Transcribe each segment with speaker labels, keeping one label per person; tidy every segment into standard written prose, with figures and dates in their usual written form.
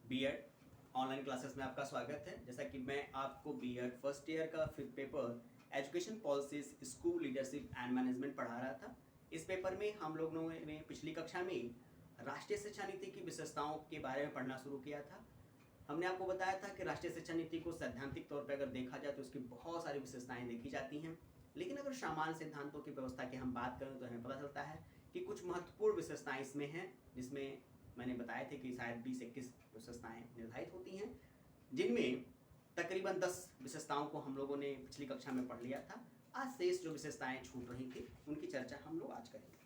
Speaker 1: BEd online classes में आपका स्वागत है। जैसा कि मैं आपको बीएड फर्स्ट ईयर का 5th paper education policies school leadership and management पढ़ा रहा था। इस पेपर में हम लोगों ने पिछली कक्षा में राष्ट्रीय शिक्षा नीति की विशेषताओं के बारे में पढ़ना शुरू किया था। हमने आपको बताया था कि राष्ट्रीय शिक्षा नीति को सैद्धांतिक तौर पर अगर देखा जाए तो उसकी बहुत सारी विशेषताएं देखी जाती हैं, लेकिन अगर सामान्य सिद्धांतों की व्यवस्था की हम बात करें तो हमें पता चलता है कि कुछ महत्वपूर्ण विशेषताएं इसमें हैं, जिसमें मैंने बताया था कि शायद 20-21 विशेषताएं निर्धारित होती हैं, जिनमें तकरीबन 10 विशेषताओं को हम लोगों ने पिछली कक्षा में पढ़ लिया था। आज शेष जो विशेषताएं छूट रही थी उनकी चर्चा हम लोग आज करेंगे।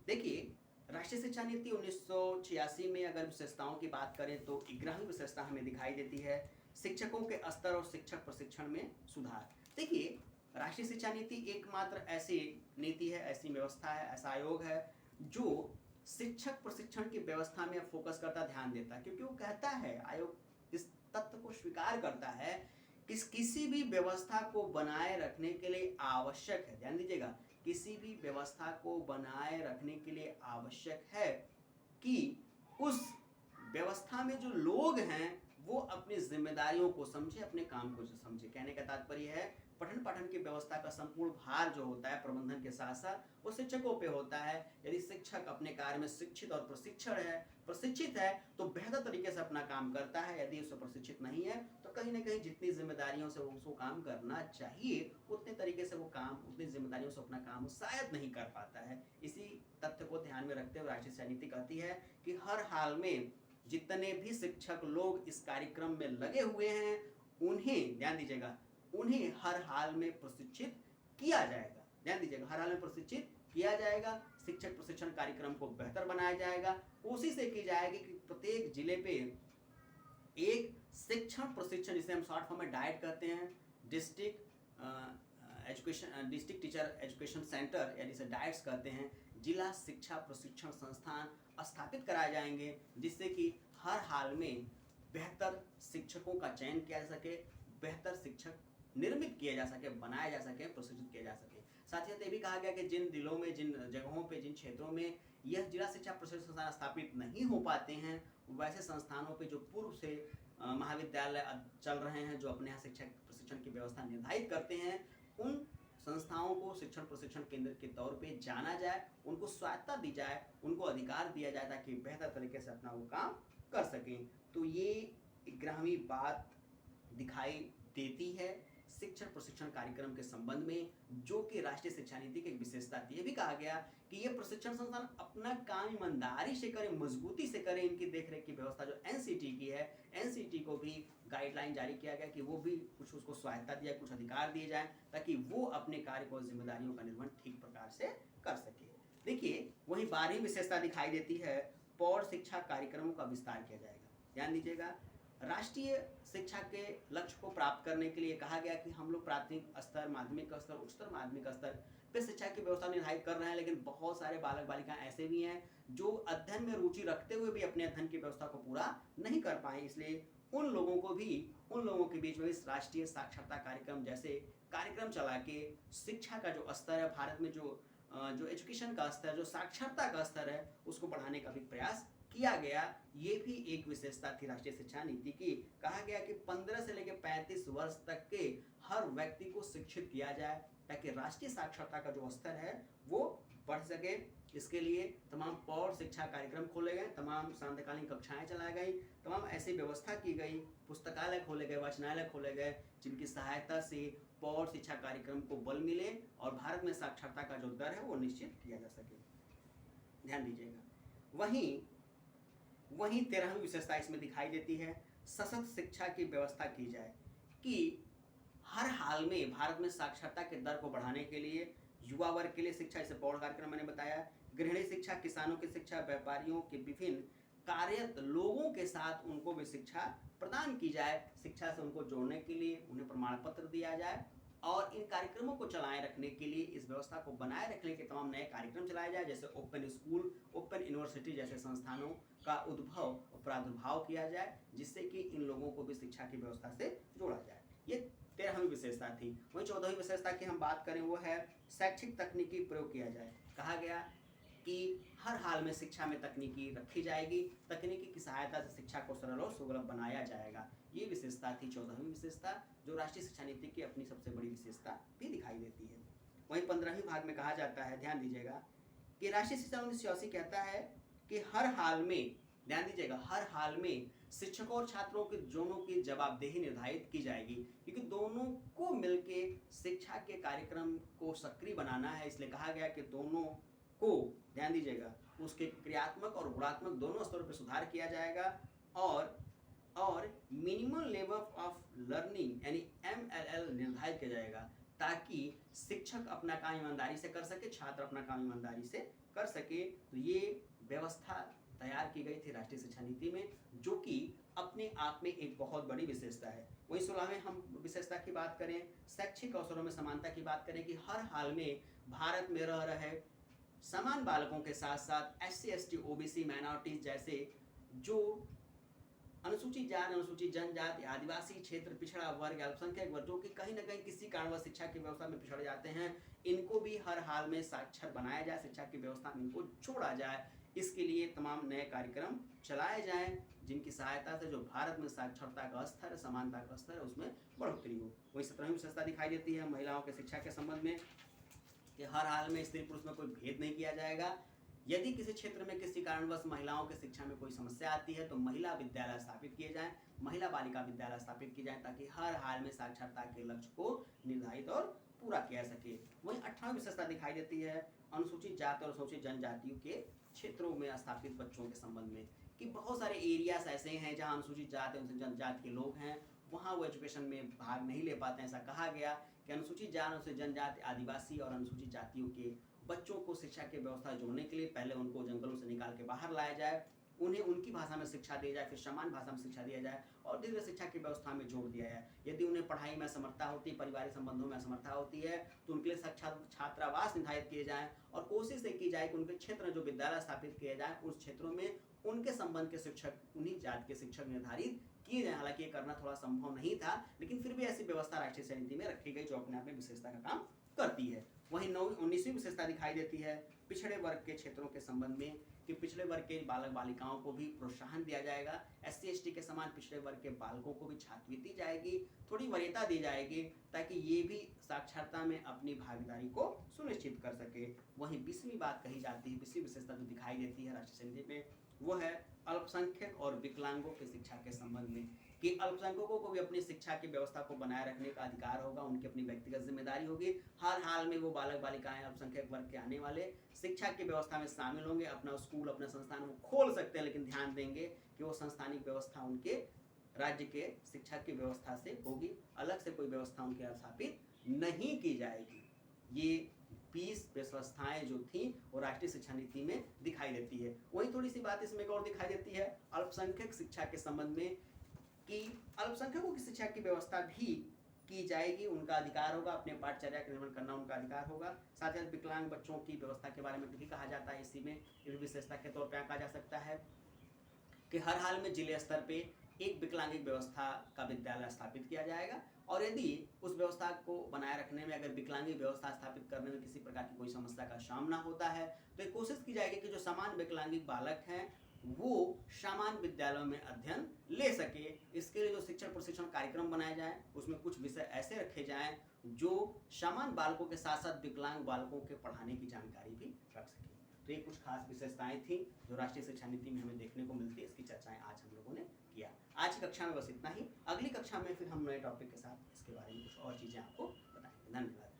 Speaker 1: देखिए, राष्ट्रीय शिक्षा नीति 1986 में अगर विशेषताओं की बात करें तो 11वीं विशेषता हमें दिखाई देती है, शिक्षकों के स्तर और शिक्षक प्रशिक्षण में सुधार। देखिए, राष्ट्रीय शिक्षा नीति एकमात्र ऐसी नीति है, ऐसी व्यवस्था है, ऐसा आयोग है जो शिक्षक प्रशिक्षण की व्यवस्था में फोकस करता, ध्यान देता है, क्योंकि वो कहता है, आयोग इस तथ्य को स्वीकार करता है कि किसी भी व्यवस्था को बनाए रखने के लिए आवश्यक है, ध्यान दीजिएगा, किसी भी व्यवस्था को बनाए रखने के लिए आवश्यक है कि उस व्यवस्था में जो लोग हैं वो अपनी जिम्मेदारियों को समझे, अपने काम को समझे। कहने का तात्पर्य है पठन पाठन की व्यवस्था का संपूर्ण भार जो होता है प्रबंधन के साथ साथ वो शिक्षकों पे होता है। यदि शिक्षक अपने कार्य में शिक्षित और प्रशिक्षित है तो बेहतर तरीके से अपना काम करता है। यदि उससे प्रशिक्षित नहीं है तो कहीं ना कहीं जितनी जिम्मेदारियों से उसको काम करना चाहिए उतने तरीके से वो काम, उतनी जिम्मेदारियों से अपना काम शायद नहीं कर पाता है। इसी तथ्य को ध्यान में रखते हुए राष्ट्रीय शिक्षा नीति कहती है कि हर हाल में जितने भी शिक्षक लोग इस कार्यक्रम में लगे हुए हैं उन्हें, ध्यान दीजिएगा, उन्हें हर हाल में प्रशिक्षित किया जाएगा। ध्यान दीजिएगा, हर हाल में प्रशिक्षित किया जाएगा। शिक्षक प्रशिक्षण कार्यक्रम को बेहतर बनाया जाएगा। कोशिश ये की जाएगी कि प्रत्येक जिले पे एक शिक्षण प्रशिक्षण, जिसे हम शॉर्ट फॉर्म में डाइट कहते हैं, डिस्ट्रिक्ट टीचर एजुकेशन सेंटर, यानी इसे डाइट्स कहते हैं, जिला शिक्षा प्रशिक्षण संस्थान स्थापित कराए जाएंगे, जिससे कि हर हाल में बेहतर शिक्षकों का चयन किया जा सके, बेहतर शिक्षक निर्मित किया जा सके, बनाया जा सके, प्रशिक्षित किया जा सके। साथ ही साथ ये भी कहा गया कि जिन जिलों में, जिन जगहों पे, जिन क्षेत्रों में यह जिला शिक्षा प्रशिक्षण संस्थान स्थापित नहीं हो पाते हैं, वैसे संस्थानों पे जो पूर्व से महाविद्यालय चल रहे हैं, जो अपने यहाँ शिक्षक प्रशिक्षण की व्यवस्था निर्धारित करते हैं, उन संस्थाओं को शिक्षण प्रशिक्षण केंद्र के तौर पे जाना जाए, उनको स्वायत्तता दी जाए, उनको अधिकार दिया जाए ताकि बेहतर तरीके से अपना वो काम कर सकें। तो ये 11वीं बात दिखाई देती है शिक्षण प्रशिक्षण कार्यक्रम के संबंध में, जो कि राष्ट्रीय शिक्षा नीति की एक विशेषता थी। ये भी कहा गया कि ये प्रशिक्षण संस्थान अपना काम ईमानदारी से करें, मजबूती से करें। इनकी देखरेख की व्यवस्था जो एनसीटी की है, एनसीटी को भी गाइडलाइन जारी किया गया कि वो भी कुछ उसको स्वायत्ता दिया, कुछ अधिकार दिए जाए ताकि वो अपने कार्य को, जिम्मेदारियों का निर्वहन ठीक प्रकार से कर सके। देखिए, वहीं 12वीं विशेषता दिखाई देती है, प्रौढ़ शिक्षा कार्यक्रमों का विस्तार किया जाएगा। ध्यान दीजिएगा, राष्ट्रीय शिक्षा के लक्ष्य को प्राप्त करने के लिए कहा गया कि हम लोग प्राथमिक स्तर, माध्यमिक स्तर, उच्चतर माध्यमिक स्तर पे शिक्षा की व्यवस्था निर्धारित कर रहे हैं, लेकिन बहुत सारे बालक बालिकाएं ऐसे भी हैं जो अध्ययन में रुचि रखते हुए भी अपने अध्ययन की व्यवस्था को पूरा नहीं कर पाए। इसलिए उन लोगों के बीच में इस राष्ट्रीय साक्षरता कार्यक्रम जैसे कार्यक्रम चला के शिक्षा का जो स्तर है भारत में, जो एजुकेशन का स्तर, जो साक्षरता का स्तर है, उसको बढ़ाने का भी प्रयास किया गया। ये भी एक विशेषता थी राष्ट्रीय शिक्षा नीति की। कहा गया कि 15 से लेकर 35 वर्ष तक के हर व्यक्ति को शिक्षित किया जाए ताकि राष्ट्रीय साक्षरता का जो स्तर है वो बढ़ सके। इसके लिए तमाम प्रौढ़ शिक्षा कार्यक्रम खोले गए, तमाम सायंकालीन कक्षाएं चलाई गई, तमाम ऐसी व्यवस्था की गई, पुस्तकालय खोले गए, वाचनालय खोले गए, जिनकी सहायता से प्रौढ़ शिक्षा कार्यक्रम को बल मिले और भारत में साक्षरता का जो दर है वो निश्चित किया जा सके। ध्यान दीजिएगा, वहीं 13वीं विशेषता इसमें दिखाई देती है, सशक्त शिक्षा की व्यवस्था की जाए कि हर हाल में भारत में साक्षरता के दर को बढ़ाने के लिए युवा वर्ग के लिए शिक्षा, जैसे प्रौढ़ कार्यक्रम मैंने बताया, गृहिणी शिक्षा, किसानों की शिक्षा, व्यापारियों के विभिन्न कार्यरत लोगों के साथ उनको भी शिक्षा प्रदान की जाए। शिक्षा से उनको जोड़ने के लिए उन्हें प्रमाण पत्र दिया जाए और इन कार्यक्रमों को चलाए रखने के लिए, इस व्यवस्था को बनाए रखने के तमाम नए कार्यक्रम चलाए जाए, जैसे ओपन स्कूल, ओपन यूनिवर्सिटी जैसे संस्थानों का उद्भव और प्रादुर्भाव किया जाए, जिससे कि इन लोगों को भी शिक्षा की व्यवस्था से जोड़ा जाए। ये 13वीं विशेषता थी। वहीं 14वीं विशेषता की हम बात करें वो है शैक्षिक तकनीकी प्रयोग किया जाए। कहा गया कि हर हाल में शिक्षा में तकनीकी रखी जाएगी, तकनीकी की सहायता से शिक्षा को सरल और सुलभ बनाया जाएगा। ये विशेषता थी 14वीं विशेषता, जो राष्ट्रीय शिक्षा नीति की अपनी सबसे बड़ी विशेषता भी दिखाई देती है। वहीं 15वीं भाग में कहा जाता है, ध्यान दीजिएगा, कि राष्ट्रीय शिक्षा नीति 86 कहता है कि हर हाल में, ध्यान दीजिएगा, हर हाल में शिक्षकों और छात्रों के दोनों की जवाबदेही निर्धारित की जाएगी, क्योंकि दोनों को मिलके शिक्षा के कार्यक्रम को सक्रिय बनाना है। इसलिए कहा गया कि दोनों को, ध्यान दीजिएगा, उसके क्रियात्मक और गुणात्मक दोनों स्तरों पर सुधार किया जाएगा और मिनिमम लेवल ऑफ लर्निंग यानी MLL निर्धारित किया जाएगा, ताकि शिक्षक अपना काम ईमानदारी से कर सके, छात्र अपना काम ईमानदारी से कर सके। तो ये व्यवस्था तैयार की गई थी राष्ट्रीय शिक्षा नीति में, जो कि अपने आप में एक बहुत बड़ी विशेषता है। वहीं 16वें हम विशेषता की बात करें, शैक्षिक अवसरों में समानता की बात करें, कि हर हाल में भारत में रह रहे समान बालकों के साथ साथ SC ST OBC माइनॉरिटीज जैसे जो अनुसूचित जाति, अनुसूचित जनजाति, आदिवासी क्षेत्र, पिछड़ा वर्ग, अल्पसंख्यक वर्ग, जो कि कहीं ना कहीं किसी कारणवश शिक्षा की व्यवस्था में पिछड़ जाते हैं, इनको भी हर हाल में साक्षर बनाया जाए, शिक्षा की व्यवस्था में इनको जोड़ा जाए। इसके लिए तमाम नए कार्यक्रम चलाए जाएं, जिनकी सहायता से जो भारत में साक्षरता का स्तर, समानता का स्तर है, उसमें बढ़ोतरी हो। वही 17वीं विशेषता दिखाई देती है महिलाओं के शिक्षा के संबंध में, कि हर हाल में स्त्री पुरुष में कोई भेद नहीं किया जाएगा। यदि किसी क्षेत्र में किसी कारणवश महिलाओं की शिक्षा में कोई समस्या आती है तो महिला विद्यालय स्थापित किए जाएं, महिला बालिका विद्यालय स्थापित किए जाएं, ताकि हर हाल में साक्षरता के लक्ष्य को निर्धारित और पूरा किया सके। वहीं 18वीं विशेषता दिखाई देती है अनुसूचित जाति और अनुसूचित जनजातियों के क्षेत्रों में स्थापित बच्चों के संबंध में, कि बहुत सारे एरियाज ऐसे हैं जहाँ अनुसूचित जाति, अनुसूचित जनजाति के लोग हैं, वहाँ वो एजुकेशन में भाग नहीं ले पाते हैं। ऐसा कहा गया कि अनुसूचित जाति, अनुसूचित जनजाति, आदिवासी और अनुसूचित जातियों के बच्चों को शिक्षा की व्यवस्था जोड़ने के लिए पहले उनको जंगलों से निकाल के बाहर लाया जाए, उन्हें उनकी भाषा में शिक्षा दी जाए, फिर समान भाषा में शिक्षा दिया जाए और धीरे धीरे शिक्षा की व्यवस्था में जोड़ दिया जाए। यदि उन्हें पढ़ाई में असमर्थता होती है, पारिवारिक संबंधों में असमर्थता होती है, तो उनके लिए छात्रावास निर्धारित किए जाएँ और कोशिश ये की जाए कि उनके क्षेत्र में जो विद्यालय स्थापित किए जाए, उस क्षेत्रों में उनके संबंध के शिक्षक, उन्हीं जाति के शिक्षक निर्धारित किए जाए। हालांकि ये करना थोड़ा संभव नहीं था, लेकिन फिर भी ऐसी व्यवस्था राष्ट्रीय शिक्षा नीति में रखी गई, जो अपने आप में विशेषता का काम करती है। वहीं 19वीं विशेषता दिखाई देती है पिछड़े वर्ग के क्षेत्रों के संबंध में, कि पिछड़े वर्ग के बालक बालिकाओं को भी प्रोत्साहन दिया जाएगा, SC ST के समान पिछड़े वर्ग के बालकों को भी छात्रवृत्ति दी जाएगी, थोड़ी वरीयता दी जाएगी, ताकि ये भी साक्षरता में अपनी भागीदारी को सुनिश्चित कर सके। वहीं 20वीं बात कही जाती है, 20वीं विशेषता जो दिखाई देती है राष्ट्रीय शिक्षा नीति में, वो है अल्पसंख्यक और विकलांगों की शिक्षा के संबंध में, कि अल्पसंख्यकों को भी अपनी शिक्षा की व्यवस्था को बनाए रखने का अधिकार होगा, उनकी अपनी व्यक्तिगत जिम्मेदारी होगी। हर हाल में वो बालक बालिकाएं अल्पसंख्यक वर्ग के आने वाले शिक्षा की व्यवस्था में शामिल होंगे, अपना स्कूल, अपना संस्थान वो खोल सकते हैं, लेकिन ध्यान देंगे कि वो संस्थानिक व्यवस्था उनके राज्य के शिक्षा की व्यवस्था से होगी, अलग से कोई व्यवस्था उनके स्थापित नहीं की जाएगी। ये 20 व्यवस्थाएं जो थी वो राष्ट्रीय शिक्षा नीति में दिखाई देती है। वही थोड़ी सी बात इसमें और दिखाई देती है अल्पसंख्यक शिक्षा के संबंध में, कि अल्पसंख्यकों की शिक्षा की व्यवस्था भी की जाएगी, उनका अधिकार होगा, अपने पाठचर्या का निर्माण करना उनका अधिकार होगा। साथ ही विकलांग बच्चों की व्यवस्था के बारे में भी कहा जाता है। इसी में विशेषता के तौर पर कहा जा सकता है कि हर हाल में जिले स्तर पे एक विकलांगिक व्यवस्था का विद्यालय स्थापित किया जाएगा, और यदि उस व्यवस्था को बनाए रखने में, अगर विकलांगिक व्यवस्था स्थापित करने में किसी प्रकार की कोई समस्या का सामना होता है, तो ये कोशिश की जाएगी कि जो समान विकलांगिक बालक हैं वो समान विद्यालयों में अध्ययन ले सके। इसके लिए जो शिक्षण प्रशिक्षण कार्यक्रम बनाए जाएं, उसमें कुछ विषय ऐसे रखे जाएं जो समान बालकों के साथ साथ विकलांग बालकों के पढ़ाने की जानकारी भी रख सके। तो ये कुछ खास विशेषताएं थी जो राष्ट्रीय शिक्षा नीति में हमें देखने को मिलती है। इसकी चर्चाएं आज हम लोगों ने किया। आज की कक्षा में बस इतना ही। अगली कक्षा में फिर हम नए टॉपिक के साथ इसके बारे में कुछ और चीज़ें आपको बताएंगे। धन्यवाद।